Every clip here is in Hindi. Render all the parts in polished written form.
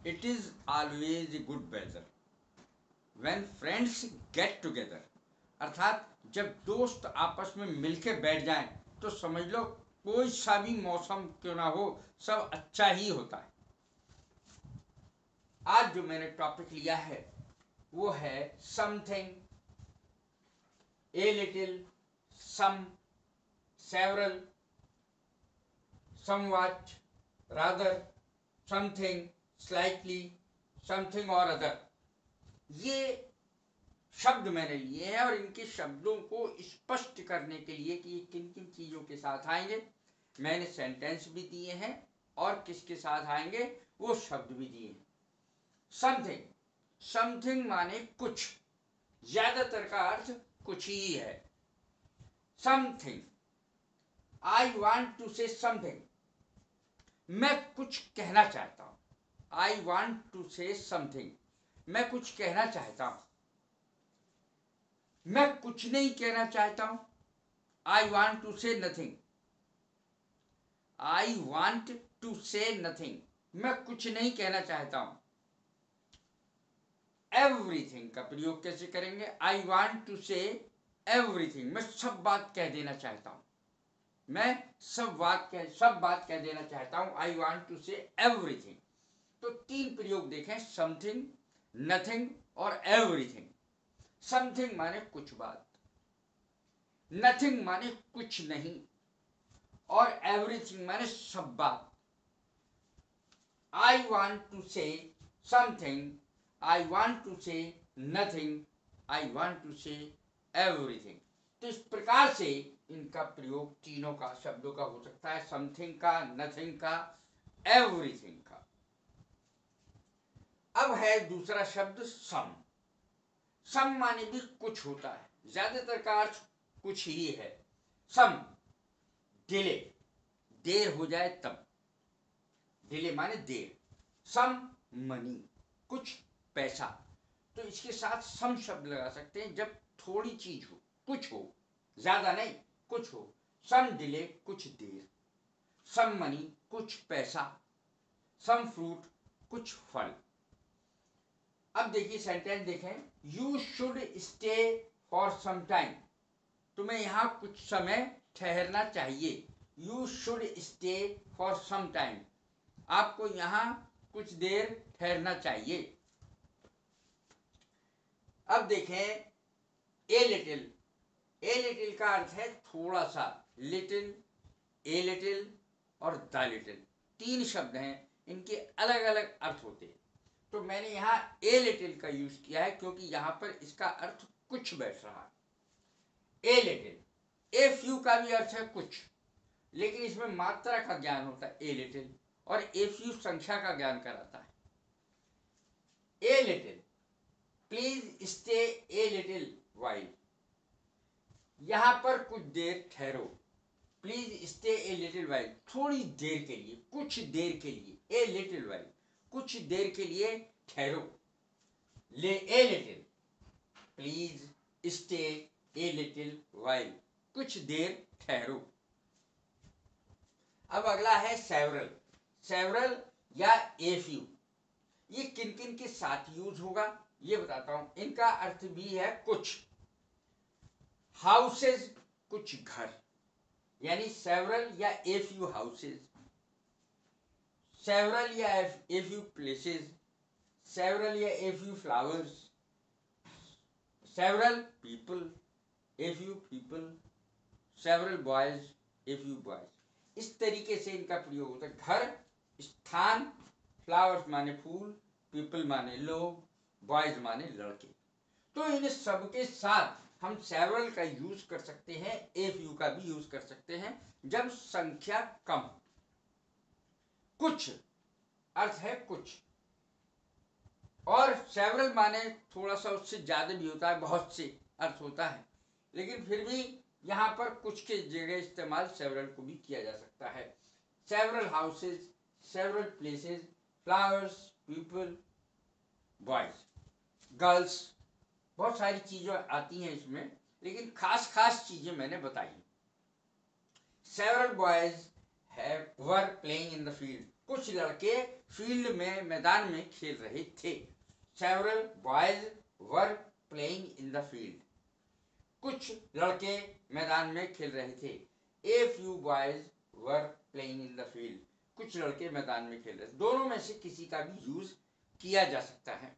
It is always a good weather when friends get together. अर्थात जब दोस्त आपस में मिलके बैठ जाएं तो समझ लो कोई सा भी मौसम क्यों ना हो, सब अच्छा ही होता है। आज जो मैंने टॉपिक लिया है वो है something, a little, some, several, somewhat, rather, something, slightly, something और अदर। ये शब्द मैंने लिए हैं और इनके शब्दों को स्पष्ट करने के लिए कि ये किन किन चीजों के साथ आएंगे मैंने सेंटेंस भी दिए हैं और किसके साथ आएंगे वो शब्द भी दिए हैं। समथिंग, समथिंग माने कुछ, ज्यादातर का अर्थ कुछ ही है। Something, I want to say something, मैं कुछ कहना चाहता हूं। I want to say something, मैं कुछ कहना चाहता हूं। मैं कुछ नहीं कहना चाहता हूं। I want to say nothing. I want to say nothing, मैं कुछ नहीं कहना चाहता हूं। एवरीथिंग का प्रयोग कैसे करेंगे? आई वॉन्ट टू से एवरीथिंग, मैं सब बात कह देना चाहता हूं। मैं सब बात कह देना चाहता हूं। I want to say everything. तो तीन प्रयोग देखें, समथिंग, नथिंग और एवरीथिंग। समथिंग माने कुछ बात, नथिंग माने कुछ नहीं और एवरीथिंग माने सब बात। I want to say something, I want to say nothing, I want to say everything. तो इस प्रकार से इनका प्रयोग तीनों का शब्दों का हो सकता है, समथिंग का, नथिंग का, एवरीथिंग का। अब है दूसरा शब्द सम। सम माने भी कुछ होता है, ज्यादातर का अर्थ कुछ ही है। सम, डिले, देर हो जाए तब, डिले माने देर। सम मनी, कुछ पैसा, तो इसके साथ सम शब्द लगा सकते हैं जब थोड़ी चीज हो, कुछ हो, ज्यादा नहीं, कुछ हो। सम डिले, कुछ देर। सम मनी, कुछ पैसा। सम फ्रूट, कुछ फल। अब देखिए सेंटेंस देखें, you should stay for some time, तुम्हें यहां कुछ समय ठहरना चाहिए। You should stay for some time, आपको यहां कुछ देर ठहरना चाहिए। अब देखें ए लिटिल। ए लिटिल का अर्थ है थोड़ा सा, लिटिल, ए लिटिल और द लिटिल, तीन शब्द हैं, इनके अलग अलग अर्थ होते हैं। तो मैंने यहां ए लिटिल का यूज किया है क्योंकि यहां पर इसका अर्थ कुछ बैठ रहा है। ए लिटिल, ए फ्यू का भी अर्थ है कुछ, लेकिन इसमें मात्रा का ज्ञान होता है ए लिटिल, और ए फ्यू संख्या का ज्ञान कराता है। A little, please stay a little while, यहां पर कुछ देर ठहरो। Please stay a little while, थोड़ी देर के लिए, कुछ देर के लिए। ए लिटिल वाइल, कुछ देर के लिए ठहरो। ले a little, please stay a little while, कुछ देर ठहरो। अब अगला है सेवरल। सेवरल या ए फ्यू, ये किन किन के साथ यूज होगा ये बताता हूं। इनका अर्थ भी है कुछ। हाउसेज, कुछ घर, यानी सेवरल या ए फ्यू हाउसेज। सेवरल या ए फ्यू प्लेसेस, सेवरल या a few flowers, several people, a few people, several boys, a few boys. इस तरीके से इनका प्रयोग होता है। घर, स्थान, फ्लावर्स माने फूल, पीपल माने लोग, बॉयज माने लड़के। तो इन सबके साथ हम सेवरल का यूज कर सकते हैं, ए फ्यू का भी यूज कर सकते हैं जब संख्या कम। कुछ अर्थ है कुछ, और सेवरल माने थोड़ा सा उससे ज्यादा भी होता है, बहुत से अर्थ होता है, लेकिन फिर भी यहां पर कुछ के जगह इस्तेमाल सेवरल को भी किया जा सकता है। Several houses, several places, flowers, people, boys, girls, बहुत सारी चीजें आती हैं इसमें, लेकिन खास खास चीजें मैंने बताई। Several boys were playing in the field, कुछ लड़के फील्ड में मैदान में खेल रहे थे। Several boys were playing in the field. कुछ लड़के मैदान में खेल रहे थे। A few boys were playing in the field. कुछ लड़के मैदान में खेल रहे थे। दोनों में से किसी का भी यूज किया जा सकता है।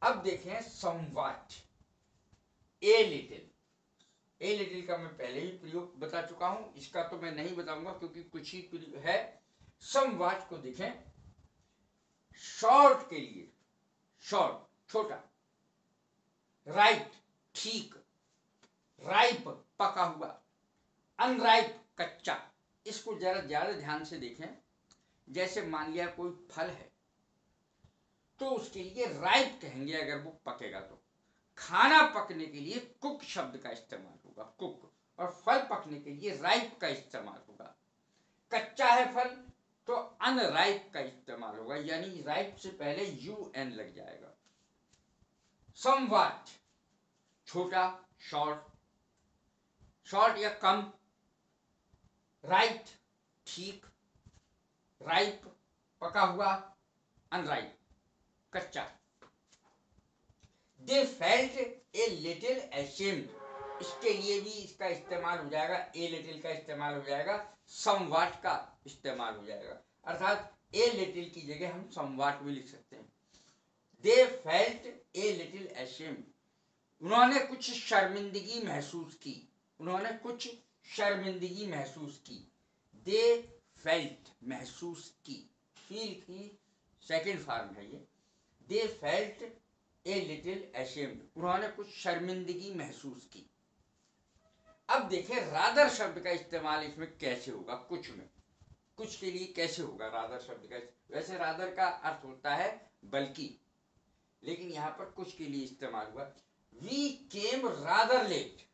अब देखें somewhat, a little. A little का मैं पहले ही प्रयोग बता चुका हूं, इसका तो मैं नहीं बताऊंगा क्योंकि कुछ ही प्रयोग है। समवॉट को देखें, शॉर्ट के लिए शॉर्ट छोटा, राइट ठीक, राइप पका हुआ, अनराइप कच्चा। इसको जरा ज्यादा ध्यान से देखें। जैसे मान लिया कोई फल है तो उसके लिए राइप कहेंगे अगर वो पकेगा तो। खाना पकने के लिए कुक शब्द का इस्तेमाल होगा, कुक, और फल पकने के लिए राइप का इस्तेमाल होगा। कच्चा है फल तो अनराइप का इस्तेमाल होगा, यानी राइप से पहले UN लग जाएगा। समवॉट छोटा, शॉर्ट, शॉर्ट या कम, राइट ठीक, राइप पका हुआ, अनराइप कच्चा। दे फेल्ट ए लिटिल एशेम्ड, इसके लिए भी इसका इस्तेमाल हो जाएगा, ए लिटिल का इस्तेमाल हो जाएगा, समवॉट का इस्तेमाल हो जाएगा। अर्थात ए लिटिल की जगह हम समवॉट भी लिख सकते हैं। दे फेल्ट ए लिटिल एशेम्ड, उन्होंने कुछ शर्मिंदगी महसूस की, उन्होंने कुछ शर्मिंदगी महसूस की। दे फेल्ट महसूस की, फील की सेकेंड फॉर्म है ये। दे फेल्ट ए लिटिल एशेम्ड, उन्होंने कुछ शर्मिंदगी महसूस की। अब देखें रादर शब्द का इस्तेमाल इसमें कैसे होगा। कुछ में, कुछ के लिए कैसे होगा रादर शब्द का। वैसे रादर का अर्थ होता है बल्कि, लेकिन यहां पर कुछ के लिए इस्तेमाल हुआ। वी केम रादर लेट,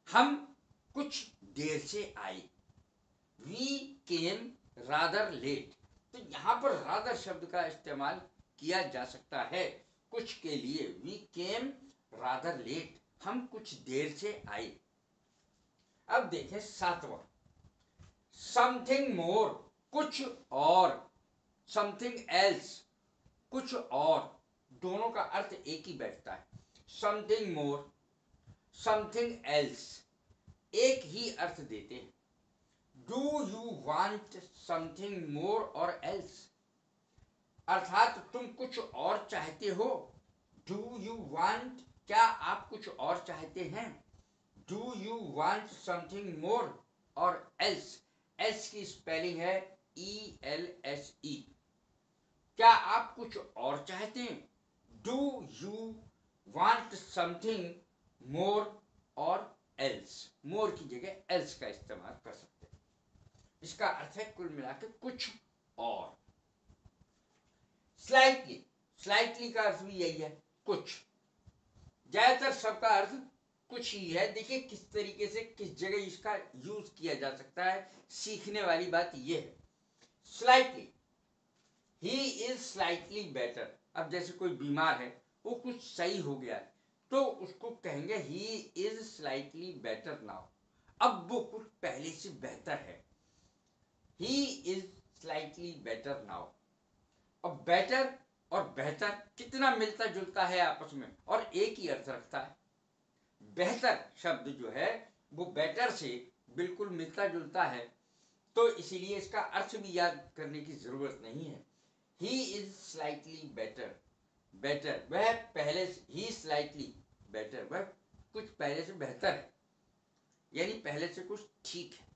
हम कुछ देर से आए। वी केम रादर लेट, तो यहां पर रादर शब्द का इस्तेमाल किया जा सकता है कुछ के लिए। वी केम रादर लेट, हम कुछ देर से आए। अब देखें सातवां, समथिंग मोर, कुछ और, समथिंग एल्स, कुछ और, दोनों का अर्थ एक ही बैठता है। समथिंग मोर, समथिंग एल्स एक ही अर्थ देते हैं। Do you want something more और एल्स, अर्थात तुम कुछ और चाहते हो। डू यू वांट, क्या आप कुछ और चाहते हैं। Do you want something more और एल्स, एल्स की स्पेलिंग है ELSE। क्या आप कुछ और चाहते हैं। Do you want something more और एल्स, मोर की जगह एल्स का इस्तेमाल कर सकते हैं। इसका अर्थ है कुल मिलाकर कुछ और। स्लाइटली, स्लाइटली का अर्थ भी यही है, कुछ। ज्यादातर सबका अर्थ कुछ ही है। देखिए किस तरीके से किस जगह इसका यूज किया जा सकता है, सीखने वाली बात यह है। Slightly, he is slightly better. अब जैसे कोई बीमार है, वो कुछ सही हो गया है, तो उसको कहेंगे he is slightly better now, अब वो कुछ पहले से बेहतर है। He is slightly better now. और बेटर और बेहतर कितना मिलता जुलता है आपस में, और एक ही अर्थ रखता है। बेहतर शब्द जो है वो बेटर से बिल्कुल मिलता जुलता है, तो इसीलिए इसका अर्थ भी याद करने की जरूरत नहीं है। He is slightly better, better वह पहले से, ही स्लाइटली बेटर वह कुछ पहले से बेहतर है, यानी पहले से कुछ ठीक है।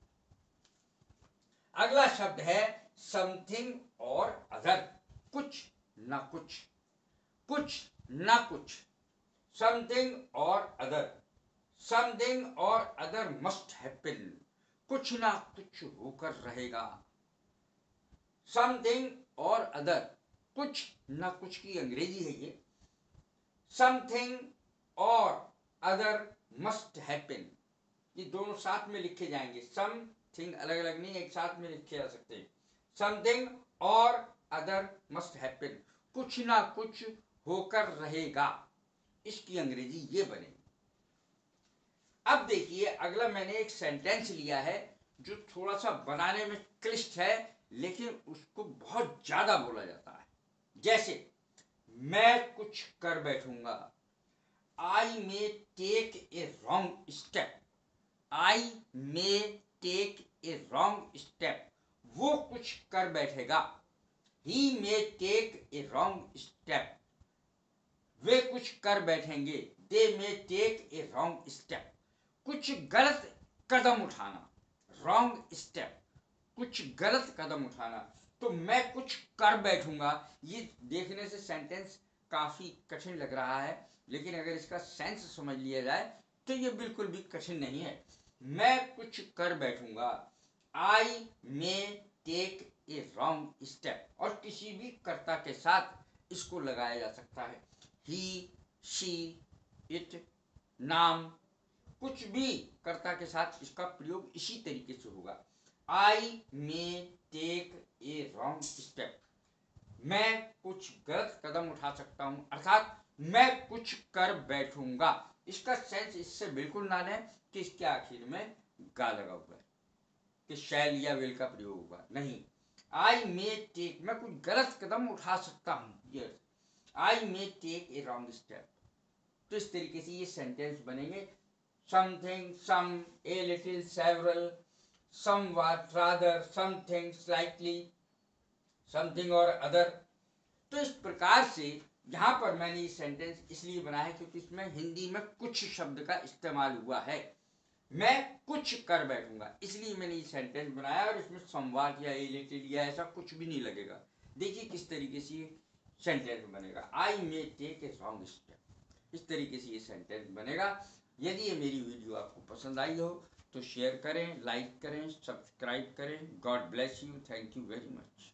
अगला शब्द है समथिंग और अदर, कुछ ना कुछ, कुछ ना कुछ। समथिंग और अदर, समथिंग और अदर मस्ट हैपन, कुछ ना कुछ होकर रहेगा। समथिंग और अदर, कुछ ना कुछ की अंग्रेजी है ये। समथिंग और अदर मस्ट हैपन, ये दोनों साथ में लिखे जाएंगे। समथिंग अलग अलग नहीं, एक साथ में लिखे जा सकते हैं। समथिंग और अदर मस्ट हैपन, कुछ ना कुछ होकर रहेगा, इसकी अंग्रेजी ये बनेगी। अब देखिए अगला मैंने एक सेंटेंस लिया है जो थोड़ा सा बनाने में क्लिष्ट है, लेकिन उसको बहुत ज्यादा बोला जाता है। जैसे मैं कुछ कर बैठूंगा, I may take a wrong step, I may take a wrong step, वो कुछ कर बैठेगा। He may take a wrong step, वे कुछ कर बैठेंगे। They may take a wrong step, कुछ गलत कदम उठाना, रॉन्ग स्टेप, कुछ गलत कदम उठाना। तो मैं कुछ कर बैठूंगा, ये देखने से सेंटेंस काफी कठिन लग रहा है, लेकिन अगर इसका सेंस समझ लिया जाए तो ये बिल्कुल भी कठिन नहीं है। मैं कुछ कर बैठूंगा, I may take a wrong step, और किसी भी कर्ता के साथ इसको लगाया जा सकता है। ही, शी, इट, नाम, कुछ भी कर्ता के साथ इसका प्रयोग इसी तरीके से होगा। I may take a wrong step, मैं कुछ गलत कदम उठा सकता हूं, अर्थात मैं कुछ कर बैठूंगा। इसका सेंस इससे बिल्कुल ना लें कि इसके आखिर में गा लगा हुआ है, कि शैल या विल का प्रयोग होगा, नहीं। आई मे टेक, मैं कुछ गलत कदम उठा सकता हूं, ये I may take a wrong step. तो इस तरीके से ये सेंटेंस बनेंगे। Something, some, a little, several, somewhat, rather, something, slightly, something और other। तो इस प्रकार से यहाँ पर मैंने ये सेंटेंस इसलिए बनाया है क्योंकि इसमें हिंदी में कुछ शब्द का इस्तेमाल हुआ है। मैं कुछ कर बैठूंगा, इसलिए मैंने ये सेंटेंस बनाया, और इसमें somewhat या a little या ऐसा कुछ भी नहीं लगेगा। देखिए किस तरीके से ये सेंटेंस बनेगा। I may take a wrong step, इस तरीके से ये सेंटेंस बनेगा। यदि ये मेरी वीडियो आपको पसंद आई हो तो शेयर करें, लाइक करें, सब्सक्राइब करें। God bless you, thank you very much.